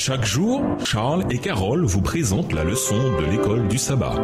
Chaque jour, Charles et Carole vous présentent la leçon de l'école du sabbat.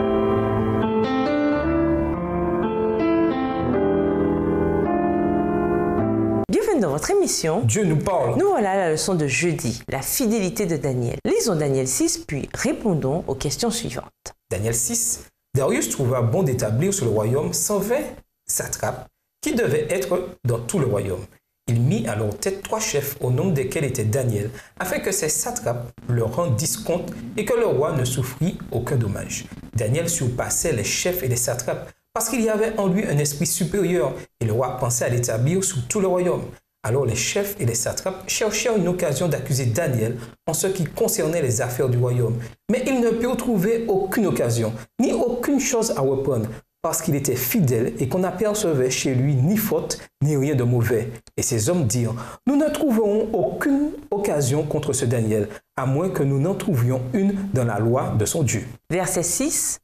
Bienvenue dans votre émission. Dieu nous parle. Nous voilà à la leçon de jeudi, la fidélité de Daniel. Lisons Daniel 6, puis répondons aux questions suivantes. Daniel 6. Darius trouva bon d'établir sur le royaume 120 satrapes qui devaient être dans tout le royaume. Il mit à leur tête 3 chefs, au nombre desquels était Daniel, afin que ces satrapes leur rendissent compte et que le roi ne souffrit aucun dommage. Daniel surpassait les chefs et les satrapes parce qu'il y avait en lui un esprit supérieur et le roi pensait à l'établir sur tout le royaume. Alors les chefs et les satrapes cherchèrent une occasion d'accuser Daniel en ce qui concernait les affaires du royaume. Mais ils ne purent trouver aucune occasion, ni aucune chose à reprendre, parce qu'il était fidèle et qu'on n'apercevait chez lui ni faute, ni rien de mauvais. Et ces hommes dirent, « Nous ne trouverons aucune occasion contre ce Daniel, à moins que nous n'en trouvions une dans la loi de son Dieu. » Verset 6.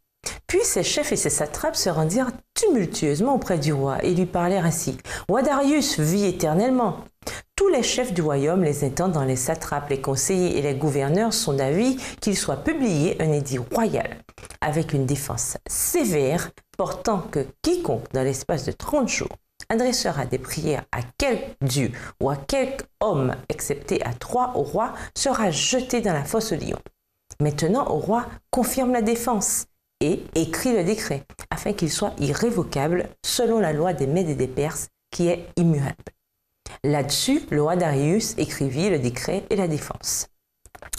Puis ses chefs et ses satrapes se rendirent tumultueusement auprès du roi et lui parlèrent ainsi. « Roi Darius, vis éternellement. Tous les chefs du royaume, les intendants, les satrapes, les conseillers et les gouverneurs sont d'avis qu'il soit publié un édit royal avec une défense sévère portant que quiconque dans l'espace de 30 jours adressera des prières à quelque dieu ou à quelque homme excepté à 3 au roi sera jeté dans la fosse au lion. Maintenant au roi confirme la défense et écrit le décret afin qu'il soit irrévocable selon la loi des Mèdes et des Perses qui est immuable. » Là-dessus, le roi Darius écrivit le décret et la défense.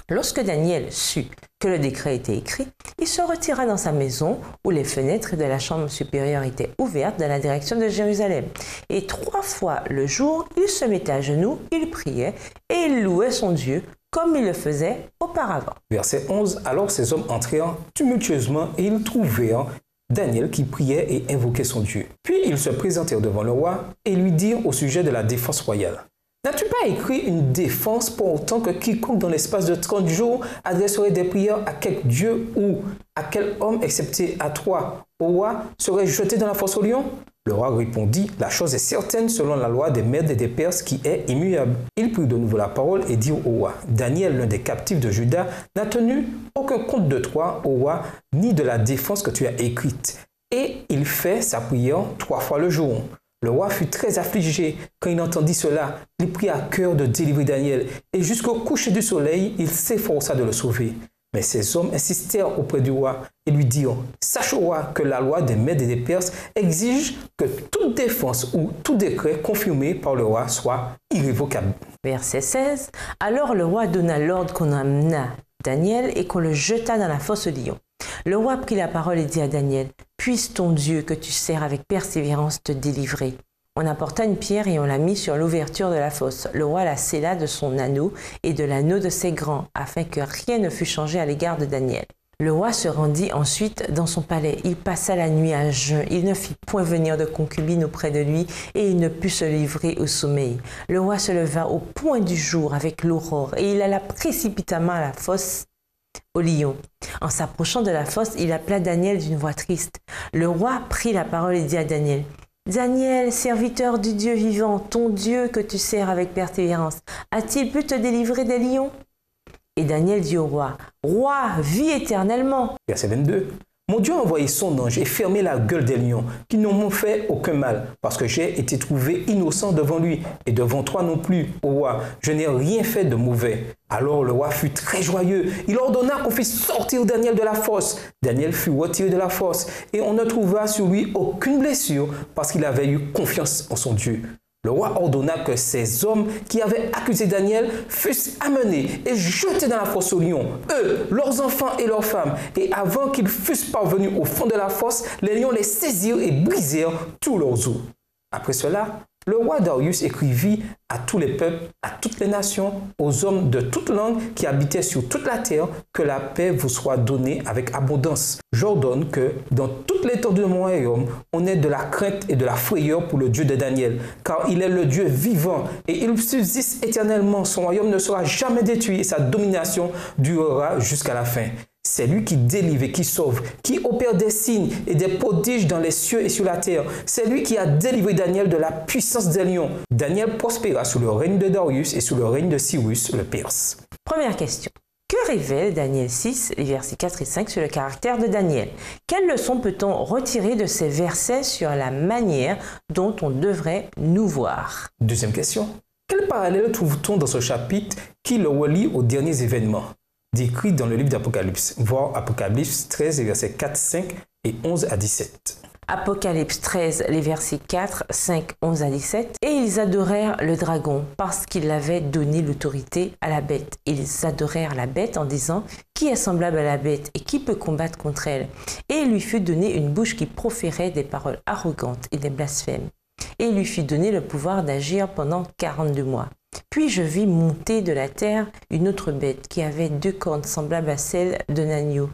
Lorsque Daniel sut que le décret était écrit, il se retira dans sa maison où les fenêtres de la chambre supérieure étaient ouvertes dans la direction de Jérusalem. Et 3 fois le jour, il se mettait à genoux, il priait et il louait son Dieu comme il le faisait auparavant. Verset 11. Alors ces hommes entrèrent tumultueusement et ils trouvèrent Daniel qui priait et invoquait son Dieu. Puis ils se présentèrent devant le roi et lui dirent au sujet de la défense royale. N'as-tu pas écrit une défense pour autant que quiconque dans l'espace de 30 jours adresserait des prières à quelque dieu ou à quel homme excepté à toi, au roi, serait jeté dans la fosse au lion? Le roi répondit, la chose est certaine selon la loi des Mèdes et des Perses qui est immuable. Il prit de nouveau la parole et dit au roi, Daniel, l'un des captifs de Juda, n'a tenu aucun compte de toi, au roi, ni de la défense que tu as écrite. Et il fait sa prière 3 fois le jour. Le roi fut très affligé quand il entendit cela. Il prit à cœur de délivrer Daniel et jusqu'au coucher du soleil, il s'efforça de le sauver. Mais ces hommes insistèrent auprès du roi et lui dirent « Sache au roi que la loi des Mèdes et des Perses exige que toute défense ou tout décret confirmé par le roi soit irrévocable. » Verset 16. Alors le roi donna l'ordre qu'on amena Daniel et qu'on le jeta dans la fosse au lion. Le roi prit la parole et dit à Daniel, « Puisse ton Dieu que tu sers avec persévérance te délivrer. » On apporta une pierre et on la mit sur l'ouverture de la fosse. Le roi la scella de son anneau et de l'anneau de ses grands, afin que rien ne fût changé à l'égard de Daniel. Le roi se rendit ensuite dans son palais. Il passa la nuit à jeun. Il ne fit point venir de concubine auprès de lui et il ne put se livrer au sommeil. Le roi se leva au point du jour avec l'aurore et il alla précipitamment à la fosse au lion. En s'approchant de la fosse, il appela Daniel d'une voix triste. Le roi prit la parole et dit à Daniel, « Daniel, serviteur du Dieu vivant, ton Dieu que tu sers avec persévérance, a-t-il pu te délivrer des lions ?» Et Daniel dit au roi, « Roi, vis éternellement. » Verset 22. Mon Dieu a envoyé son ange et fermé la gueule des lions, qui ne m'ont fait aucun mal, parce que j'ai été trouvé innocent devant lui, et devant toi non plus, ô roi, je n'ai rien fait de mauvais. Alors le roi fut très joyeux, il ordonna qu'on fît sortir Daniel de la fosse. Daniel fut retiré de la fosse, et on ne trouva sur lui aucune blessure, parce qu'il avait eu confiance en son Dieu. Le roi ordonna que ces hommes qui avaient accusé Daniel fussent amenés et jetés dans la fosse aux lions, eux, leurs enfants et leurs femmes. Et avant qu'ils fussent parvenus au fond de la fosse, les lions les saisirent et brisèrent tous leurs os. Après cela, le roi Darius écrivit à tous les peuples, à toutes les nations, aux hommes de toute langue qui habitaient sur toute la terre, que la paix vous soit donnée avec abondance. J'ordonne que, dans toute l'étendue de mon royaume, on ait de la crainte et de la frayeur pour le Dieu de Daniel, car il est le Dieu vivant et il subsiste éternellement. Son royaume ne sera jamais détruit et sa domination durera jusqu'à la fin. C'est lui qui délivre et qui sauve, qui opère des signes et des prodiges dans les cieux et sur la terre. C'est lui qui a délivré Daniel de la puissance des lions. Daniel prospéra sous le règne de Darius et sous le règne de Cyrus le Perse. Première question. Que révèle Daniel 6, les versets 4 et 5 sur le caractère de Daniel? Quelles leçons peut-on retirer de ces versets sur la manière dont on devrait nous voir? Deuxième question. Quel parallèle trouve-t-on dans ce chapitre qui le relie aux derniers événements décrits dans le livre d'Apocalypse, voir Apocalypse 13, les versets 4, 5 et 11 à 17. Apocalypse 13, les versets 4, 5, 11 à 17. Et ils adorèrent le dragon parce qu'il avait donné l'autorité à la bête. Ils adorèrent la bête en disant « Qui est semblable à la bête et qui peut combattre contre elle ?» Et il lui fut donné une bouche qui proférait des paroles arrogantes et des blasphèmes. Et il lui fut donné le pouvoir d'agir pendant 42 mois. Puis je vis monter de la terre une autre bête qui avait 2 cornes semblables à celles d'un agneau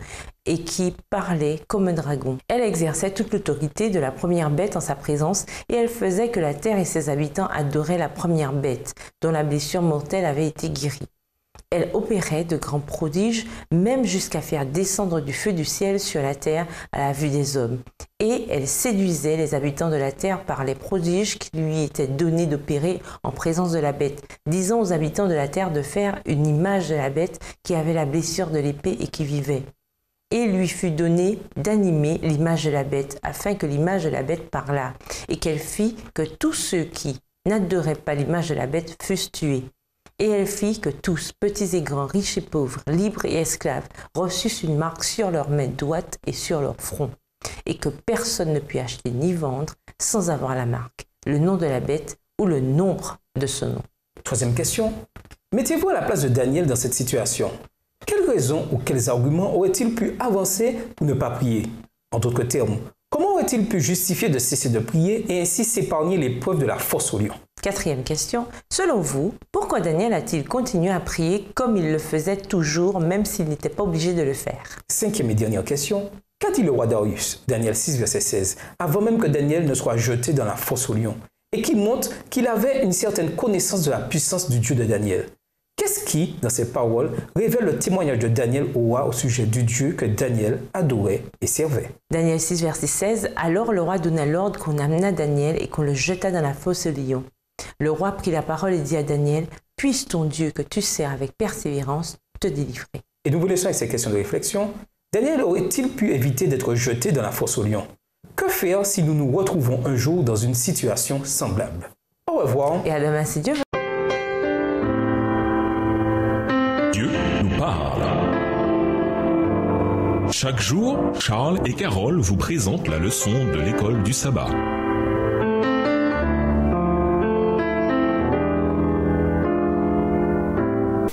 et qui parlait comme un dragon. Elle exerçait toute l'autorité de la première bête en sa présence et elle faisait que la terre et ses habitants adoraient la première bête dont la blessure mortelle avait été guérie. Elle opérait de grands prodiges, même jusqu'à faire descendre du feu du ciel sur la terre à la vue des hommes. Et elle séduisait les habitants de la terre par les prodiges qui lui étaient donnés d'opérer en présence de la bête, disant aux habitants de la terre de faire une image de la bête qui avait la blessure de l'épée et qui vivait. Et il lui fut donné d'animer l'image de la bête, afin que l'image de la bête parlât, et qu'elle fit que tous ceux qui n'adoraient pas l'image de la bête fussent tués. Et elle fit que tous, petits et grands, riches et pauvres, libres et esclaves, reçussent une marque sur leurs mains droites et sur leur front, et que personne ne put acheter ni vendre sans avoir la marque, le nom de la bête ou le nombre de son nom. Troisième question. Mettez-vous à la place de Daniel dans cette situation. Quelles raisons ou quels arguments aurait-il pu avancer pour ne pas prier? En d'autres termes, comment aurait-il pu justifier de cesser de prier et ainsi s'épargner l'épreuve de la fosse au lion? Quatrième question. Selon vous, pourquoi Daniel a-t-il continué à prier comme il le faisait toujours, même s'il n'était pas obligé de le faire? Cinquième et dernière question. Qu'a dit le roi Darius, Daniel 6, verset 16, avant même que Daniel ne soit jeté dans la fosse au lion, et qui montre qu'il avait une certaine connaissance de la puissance du Dieu de Daniel? Qu'est-ce qui, dans ces paroles, révèle le témoignage de Daniel au roi au sujet du Dieu que Daniel adorait et servait? Daniel 6, verset 16. Alors le roi donna l'ordre qu'on amena Daniel et qu'on le jeta dans la fosse au lion. Le roi prit la parole et dit à Daniel, « Puisse ton Dieu que tu sers avec persévérance te délivrer. » Et nous vous laissons avec ces questions de réflexion. Daniel aurait-il pu éviter d'être jeté dans la fosse au lion? Que faire si nous nous retrouvons un jour dans une situation semblable? Au revoir. Et à demain si Dieu veut. Dieu nous parle. Chaque jour, Charles et Carole vous présentent la leçon de l'école du sabbat.